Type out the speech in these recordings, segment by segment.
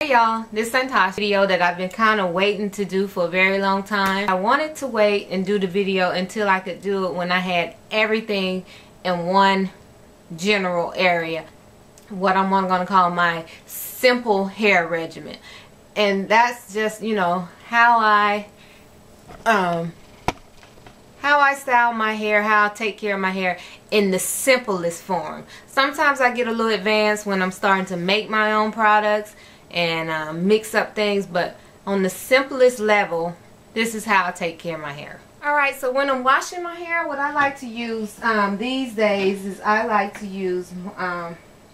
Hey y'all, this is Santasha video that I've been kind of waiting to do for a very long time. I wanted to wait and do the video until I could do it when I had everything in one general area. What I'm going to call my simple hair regimen. And that's just, you know, how I style my hair, how I take care of my hair in the simplest form. Sometimes I get a little advanced when I'm starting to make my own products and mix up things, but on the simplest level, this is how I take care of my hair. Alright, so when I'm washing my hair, what I like to use these days is I like to use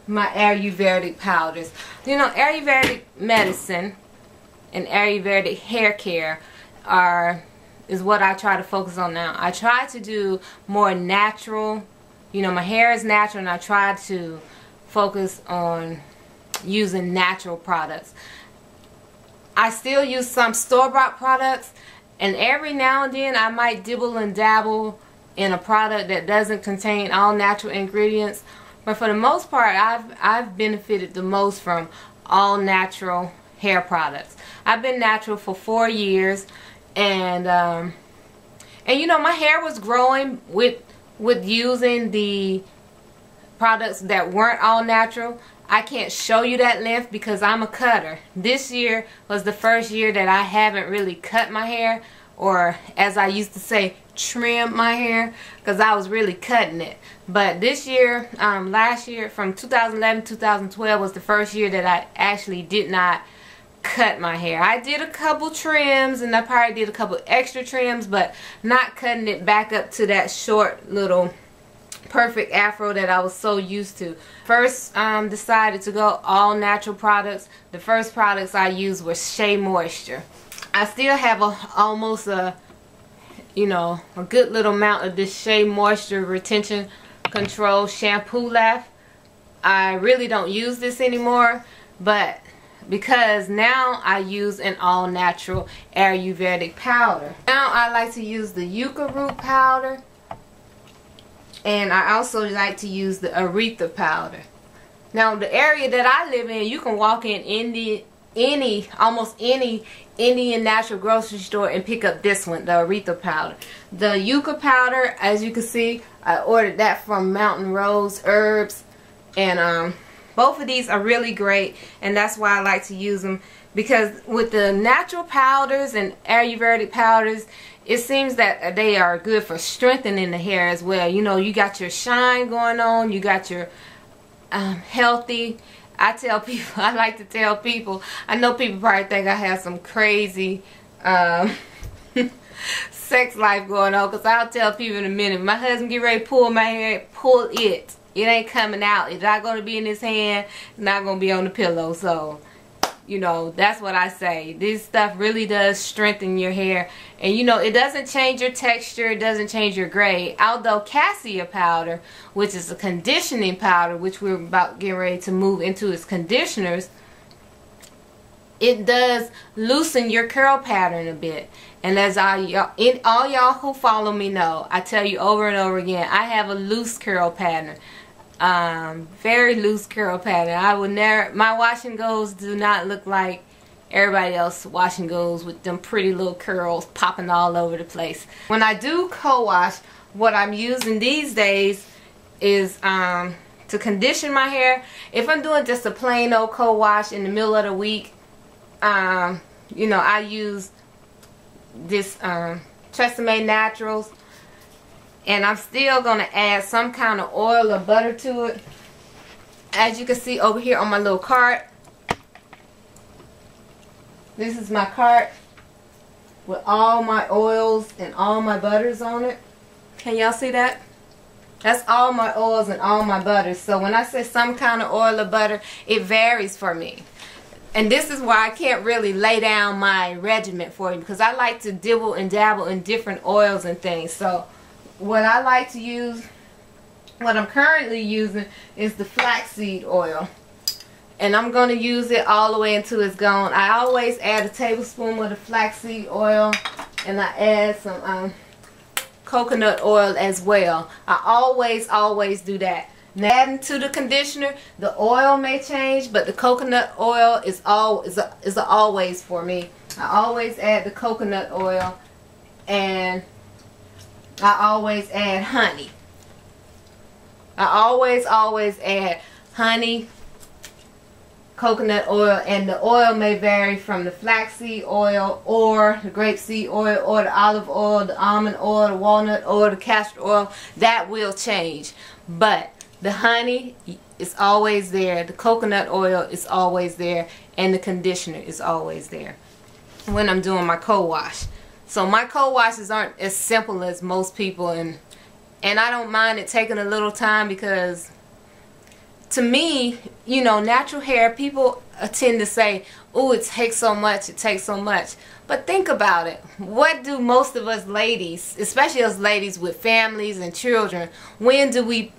my Ayurvedic powders. You know, Ayurvedic medicine and Ayurvedic hair care is what I try to focus on now. I try to do more natural. You know, my hair is natural, and I try to focus on using natural products. I still use some store-bought products, and every now and then I might dibble and dabble in a product that doesn't contain all natural ingredients. But for the most part, I've benefited the most from all natural hair products. I've been natural for 4 years, and you know, my hair was growing with using the products that weren't all natural. I can't show you that length because I'm a cutter. This year was the first year that I haven't really cut my hair, or as I used to say, trim my hair, because I was really cutting it. But this year, last year, from 2011 to 2012 was the first year that I actually did not cut my hair. I did a couple trims, and I probably did a couple extra trims, but not cutting it back up to that short little perfect afro that I was so used to. First decided to go all natural products. The first products I used were Shea Moisture. I still have almost a good little amount of this Shea Moisture Retention Control shampoo left. I really don't use this anymore, but because now I use an all natural Ayurvedic powder. Now I like to use the yucca root powder, and I also like to use the aretha powder. Now the area that I live in, you can walk in almost any Indian natural grocery store and pick up this one, the aretha powder. The yucca powder, as you can see, I ordered that from Mountain Rose Herbs, and both of these are really great, and that's why I like to use them, because with the natural powders and Ayurvedic powders, it seems that they are good for strengthening the hair as well. You know, you got your shine going on, you got your healthy. I tell people, I like to tell people, I know people probably think I have some crazy sex life going on, because I'll tell people in a minute, my husband get ready to pull my hair, pull it. It ain't coming out. It's not going to be in his hand. It's not going to be on the pillow. So, you know, that's what I say. This stuff really does strengthen your hair. And, you know, it doesn't change your texture. It doesn't change your grade. Although Cassia powder, which is a conditioning powder, which we're about getting ready to move into as conditioners, it does loosen your curl pattern a bit. And as all y'all who follow me know, I tell you over and over again, I have a loose curl pattern. Very loose curl pattern. I would never, my wash and goes do not look like everybody else wash and goes with them pretty little curls popping all over the place. When I do co-wash, what I'm using these days is to condition my hair. If I'm doing just a plain old co-wash in the middle of the week, you know, I use this Tresemme Naturals, and I'm still going to add some kind of oil or butter to it. As you can see over here on my little cart, this is my cart with all my oils and all my butters on it. Can y'all see that? That's all my oils and all my butters. So when I say some kind of oil or butter, it varies for me. And this is why I can't really lay down my regimen for you, because I like to dibble and dabble in different oils and things. So what I like to use, what I'm currently using, is the flaxseed oil. And I'm going to use it all the way until it's gone. I always add a tablespoon of the flaxseed oil, and I add some coconut oil as well. I always do that. Now, adding to the conditioner, the oil may change, but the coconut oil is always for me. I always add the coconut oil, and I always add honey. I always add honey, coconut oil, and the oil may vary from the flaxseed oil or the grapeseed oil or the olive oil, the almond oil, the walnut oil, the castor oil. That will change, but the honey is always there, the coconut oil is always there, and the conditioner is always there when I'm doing my co-wash. So my co-washes aren't as simple as most people, and I don't mind it taking a little time, because to me, you know, natural hair, people tend to say, oh, it takes so much, it takes so much. But think about it. What do most of us ladies, especially us ladies with families and children, when do we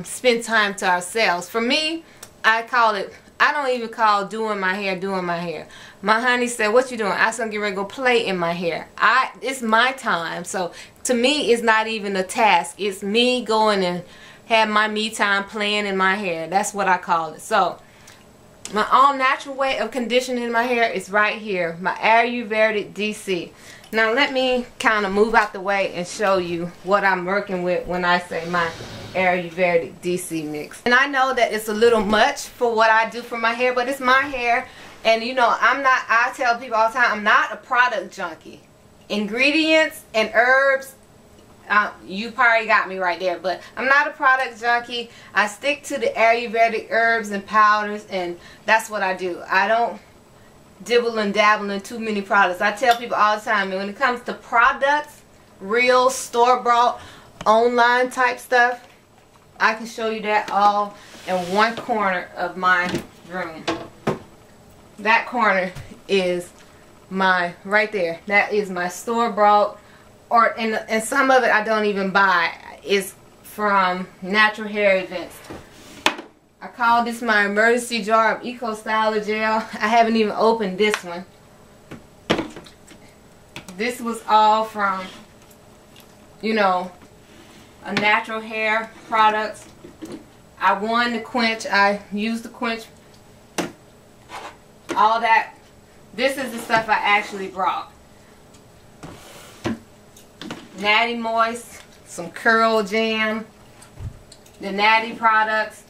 spend time to ourselves? For me, I don't even call doing my hair. My honey said, what you doing? I said, I'm getting ready to go play in my hair. It's my time. So to me, it's not even a task. It's me going and have my me time playing in my hair. That's what I call it. So my all natural way of conditioning my hair is right here, my Ayurvedic DC. Now let me kind of move out the way and show you what I'm working with when I say my Ayurvedic DC mix. And I know that it's a little much for what I do for my hair, but it's my hair, and you know, I tell people all the time, I'm not a product junkie. Ingredients and herbs, you probably got me right there, but I'm not a product junkie. I stick to the Ayurvedic herbs and powders, and that's what I do. I don't dibble and dabble in too many products. I tell people all the time, and when it comes to products, real store-bought, online type stuff, I can show you that all in one corner of my room. That corner is right there. That is my store-bought, and some of it I don't even buy. It's from natural hair events. I call this my emergency jar of Eco Styler gel. I haven't even opened this one. This was all from, you know, a natural hair products. I won the quench. I used the quench. All that. This is the stuff I actually brought. Natty Moist, some curl jam, the Natty products.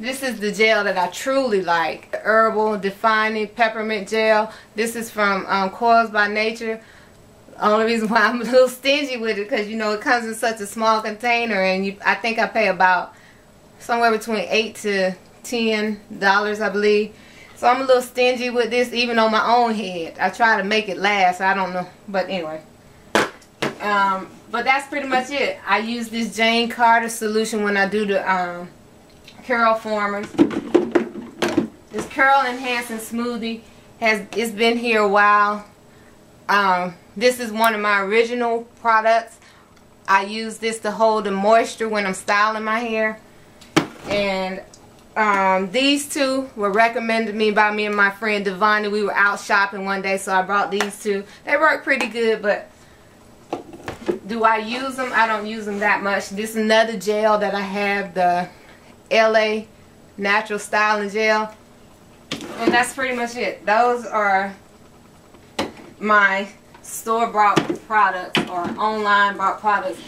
This is the gel that I truly like. The herbal defining peppermint gel. This is from Coils by Nature. The only reason why I'm a little stingy with it, because you know it comes in such a small container, and I think I pay about somewhere between $8 to $10, I believe. So I'm a little stingy with this, even on my own head. I try to make it last. I don't know, but anyway. But that's pretty much it. I use this Jane Carter solution when I do the curl formers. This curl enhancing smoothie it's been here a while. This is one of my original products. I use this to hold the moisture when I'm styling my hair. And these two were recommended to me by me and my friend Devani. We were out shopping one day, so I brought these two. They work pretty good, but do I use them? I don't use them that much. This is another gel that I have, the LA Natural Styling Gel. And that's pretty much it. Those are my store-bought products or online bought products.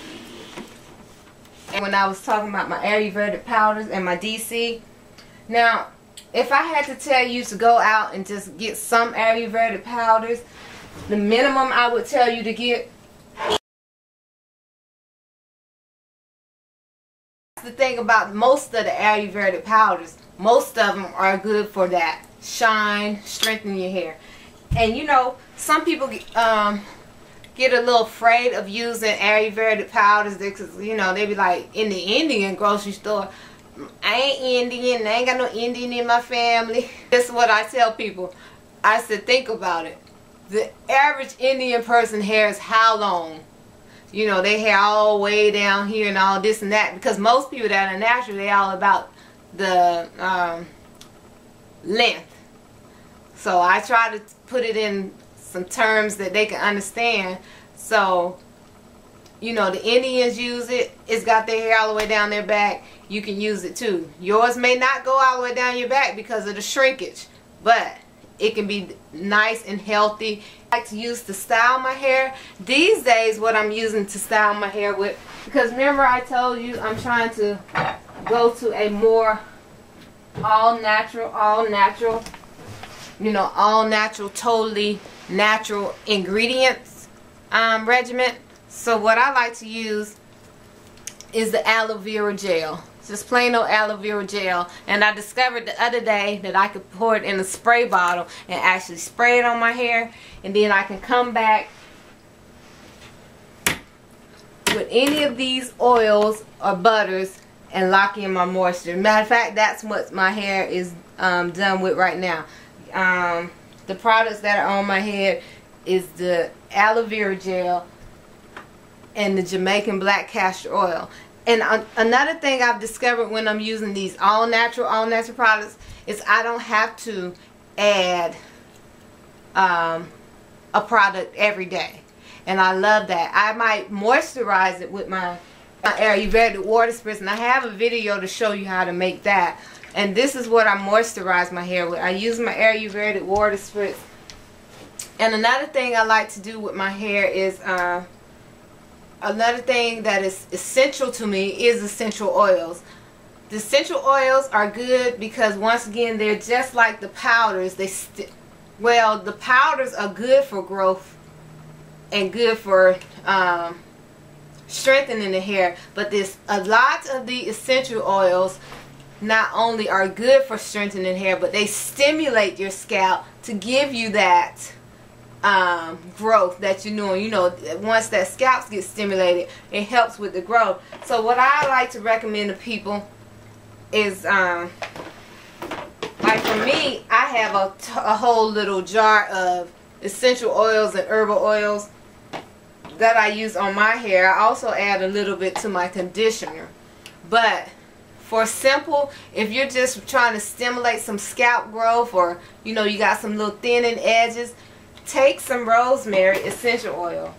And when I was talking about my Ayurvedic powders and my DC, now if I had to tell you to go out and just get some Ayurvedic powders, the minimum I would tell you to get. The thing about most of the Ayurvedic powders, most of them are good for that shine, strengthen your hair. And you know, some people get a little afraid of using Ayurvedic powders because, you know, they be like, in the Indian grocery store, I ain't Indian, I ain't got no Indian in my family. That's what I tell people. I said, think about it. The average Indian person hair is how long? You know, they hair all the way down here and all this and that, because most people that are natural, they all about the length. So I try to put it in some terms that they can understand. So you know, the Indians use it. It's got their hair all the way down their back. You can use it too. Yours may not go all the way down your back because of the shrinkage, but it can be nice and healthy. I like to use to style my hair. These days what I'm using to style my hair with, because remember I told you I'm trying to go to a more all natural, you know, all natural, totally natural ingredients regimen. So what I like to use is the aloe vera gel. Just plain old aloe vera gel. And I discovered the other day that I could pour it in a spray bottle and actually spray it on my hair. And then I can come back with any of these oils or butters and lock in my moisture. Matter of fact, that's what my hair is done with right now. The products that are on my head is the aloe vera gel and the Jamaican black castor oil. And another thing I've discovered when I'm using these all natural products is I don't have to add a product every day. And I love that. I might moisturize it with my Ayurvedic water spritz, and I have a video to show you how to make that. And this is what I moisturize my hair with. I use my Ayurvedic water spritz. And another thing I like to do with my hair is another thing that is essential to me is essential oils. The essential oils are good because, once again, they're just like the powders. Well, the powders are good for growth and good for strengthening the hair, but there's a lot of the essential oils not only are good for strengthening hair, but they stimulate your scalp to give you that growth that you know. You know, once that scalp gets stimulated, it helps with the growth. So what I like to recommend to people is, like for me, I have a whole little jar of essential oils and herbal oils that I use on my hair. I also add a little bit to my conditioner. But for simple, if you're just trying to stimulate some scalp growth, or you know, you got some little thinning edges, take some rosemary essential oil.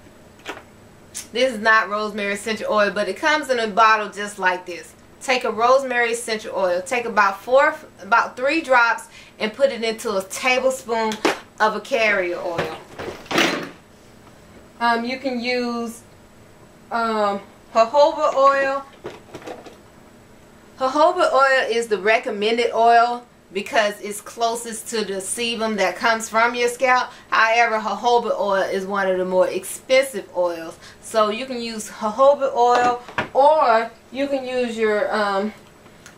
This is not rosemary essential oil, but it comes in a bottle just like this. Take a rosemary essential oil, take about 3 drops and put it into a tablespoon of a carrier oil. You can use jojoba oil. Jojoba oil is the recommended oil because it's closest to the sebum that comes from your scalp. However, jojoba oil is one of the more expensive oils. So you can use jojoba oil, or you can use your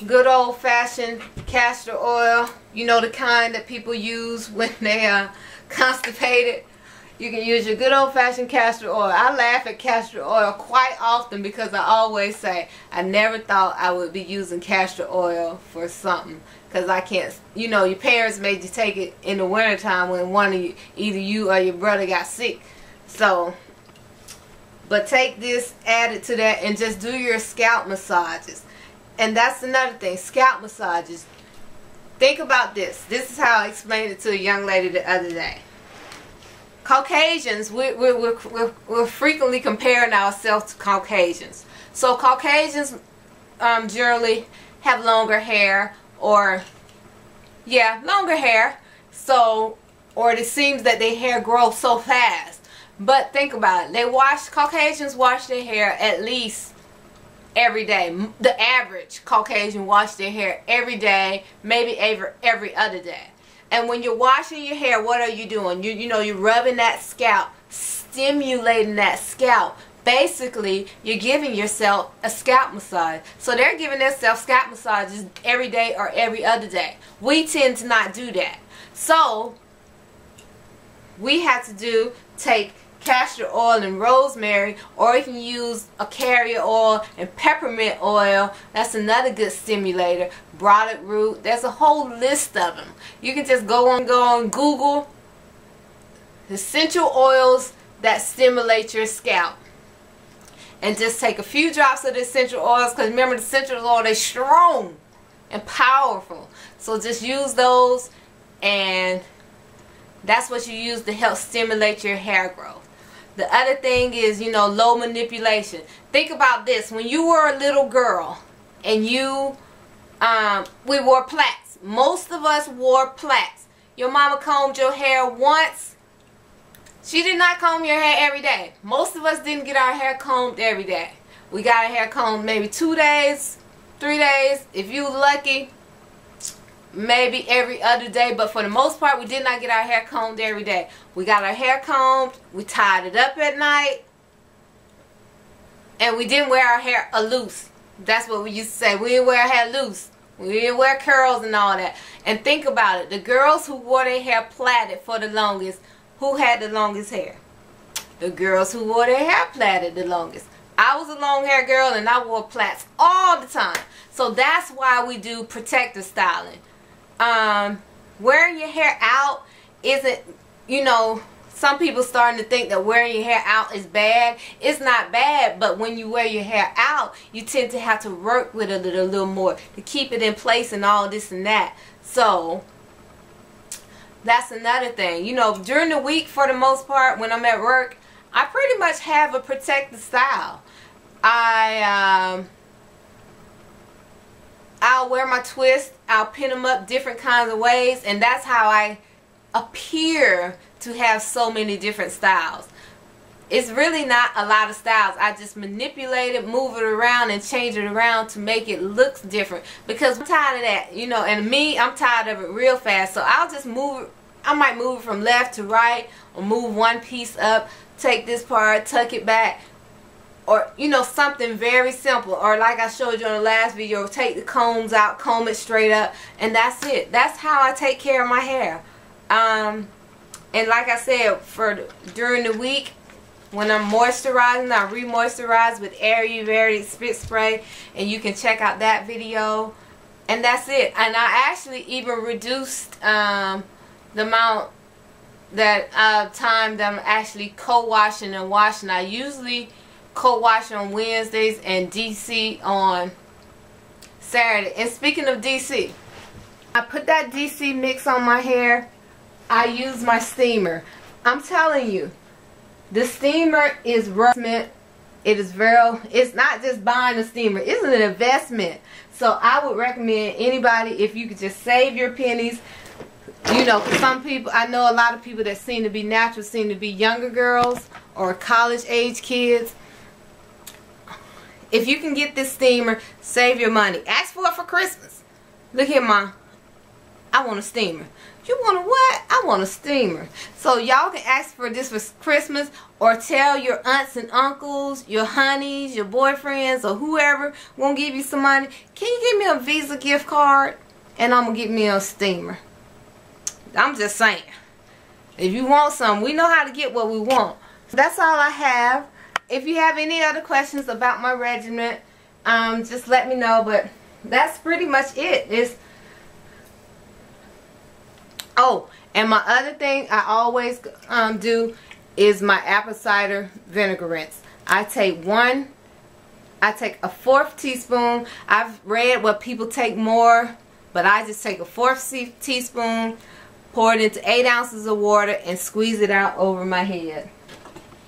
good old-fashioned castor oil. You know, the kind that people use when they are constipated. You can use your good old-fashioned castor oil. I laugh at castor oil quite often because I always say, I never thought I would be using castor oil for something. Because I can't, you know, your parents made you take it in the wintertime when one of you, either you or your brother got sick. So, but take this, add it to that, and just do your scalp massages. And that's another thing, scalp massages. Think about this. This is how I explained it to a young lady the other day. Caucasians, we're frequently comparing ourselves to Caucasians. So Caucasians generally have longer hair, or longer hair. So, or it seems that their hair grows so fast. But think about it. Caucasians wash their hair at least every day. The average Caucasian wash their hair every day, maybe every other day. And when you're washing your hair, what are you doing? You know, you're rubbing that scalp, stimulating that scalp. Basically, you're giving yourself a scalp massage. So they're giving themselves scalp massages every day or every other day. We tend to not do that. So we have to take castor oil and rosemary, or you can use a carrier oil and peppermint oil. That's another good stimulator. Broaded root. There's a whole list of them. You can just go on Google essential oils that stimulate your scalp, and just take a few drops of the essential oils, because remember, the essential oil, they're strong and powerful. So just use those, and that's what you use to help stimulate your hair growth. The other thing is, you know, low manipulation. Think about this. When you were a little girl and you, we wore plaits. Most of us wore plaits. Your mama combed your hair once. She did not comb your hair every day. Most of us didn't get our hair combed every day. We got our hair combed maybe 2 days, 3 days. If you lucky, maybe every other day. But for the most part, we did not get our hair combed every day. We got our hair combed. We tied it up at night. And we didn't wear our hair loose. That's what we used to say. We didn't wear our hair loose. We didn't wear curls and all that. And think about it. The girls who wore their hair plaited for the longest, who had the longest hair? The girls who wore their hair plaited the longest. I was a long hair girl and I wore plaits all the time. So that's why we do protective styling. Wearing your hair out isn't, you know, some people starting to think that wearing your hair out is bad. It's not bad, but when you wear your hair out, you tend to have to work with it a little more to keep it in place and all this and that. So that's another thing. You know, during the week, for the most part, when I'm at work, I pretty much have a protective style. I'll wear my twists. I'll pin them up different kinds of ways, and that's how I appear to have so many different styles. It's really not a lot of styles. I just manipulate it, move it around, and change it around to make it look different. Because I'm tired of that, you know, and me, I'm tired of it real fast. So I'll just move it. I might move it from left to right, or move one piece up, take this part, tuck it back. Or, you know, something very simple. Or like I showed you on the last video, take the combs out, comb it straight up, and that's it. That's how I take care of my hair. And like I said, during the week, when I'm moisturizing, I re-moisturize with Ayurvedic spit spray, and you can check out that video. And that's it. And I actually even reduced the amount that time that I'm actually co-washing and washing. I usually co-wash on Wednesdays and DC on Saturday. And speaking of DC, I put that DC mix on my hair. I use my steamer. I'm telling you, the steamer is investment. It's not just buying a steamer. It's an investment. So I would recommend anybody, if you could just save your pennies. You know, for some people, I know a lot of people that seem to be natural seem to be younger girls or college age kids. If you can get this steamer, save your money. Ask for it for Christmas. Look here, Ma. I want a steamer. You want a what? I want a steamer. So y'all can ask for this for Christmas, or tell your aunts and uncles, your honeys, your boyfriends, or whoever won't give you some money. Can you give me a Visa gift card? And I'm going to get me a steamer. I'm just saying. If you want something, we know how to get what we want. That's all I have. If you have any other questions about my regimen, just let me know. But that's pretty much it. Oh, and my other thing I always do is my apple cider vinegar rinse. I take a fourth teaspoon. I've read what people take more, but I just take a fourth teaspoon, pour it into 8 ounces of water, and squeeze it out over my head.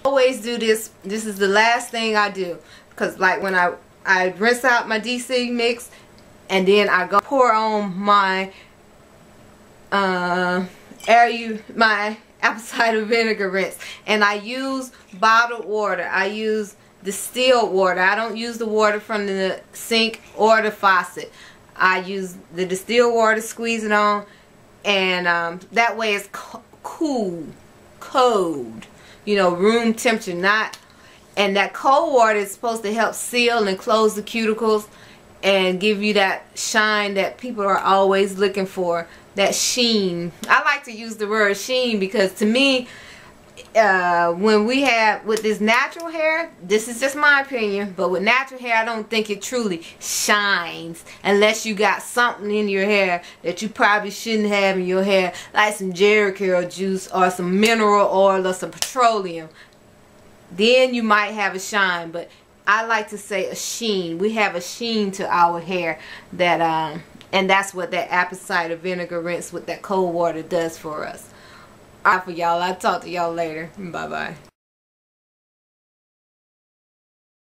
Always do this. This is the last thing I do, because like when I rinse out my DC mix, and then I go pour on my my apple cider vinegar rinse, and I use bottled water. I use distilled water. I don't use the water from the sink or the faucet. I use the distilled water, squeeze it on, and that way it's cold, you know, room temperature. Not, and that cold water is supposed to help seal and close the cuticles and give you that shine that people are always looking for, that sheen. I like to use the word sheen because to me, when we have with this natural hair, this is just my opinion, but with natural hair I don't think it truly shines unless you got something in your hair that you probably shouldn't have in your hair, like some Jerry curl juice or some mineral oil or some petroleum. Then you might have a shine, but I like to say a sheen. We have a sheen to our hair that and that's what that apple cider vinegar rinse with that cold water does for us. Alright, for y'all. I'll talk to y'all later. Bye bye.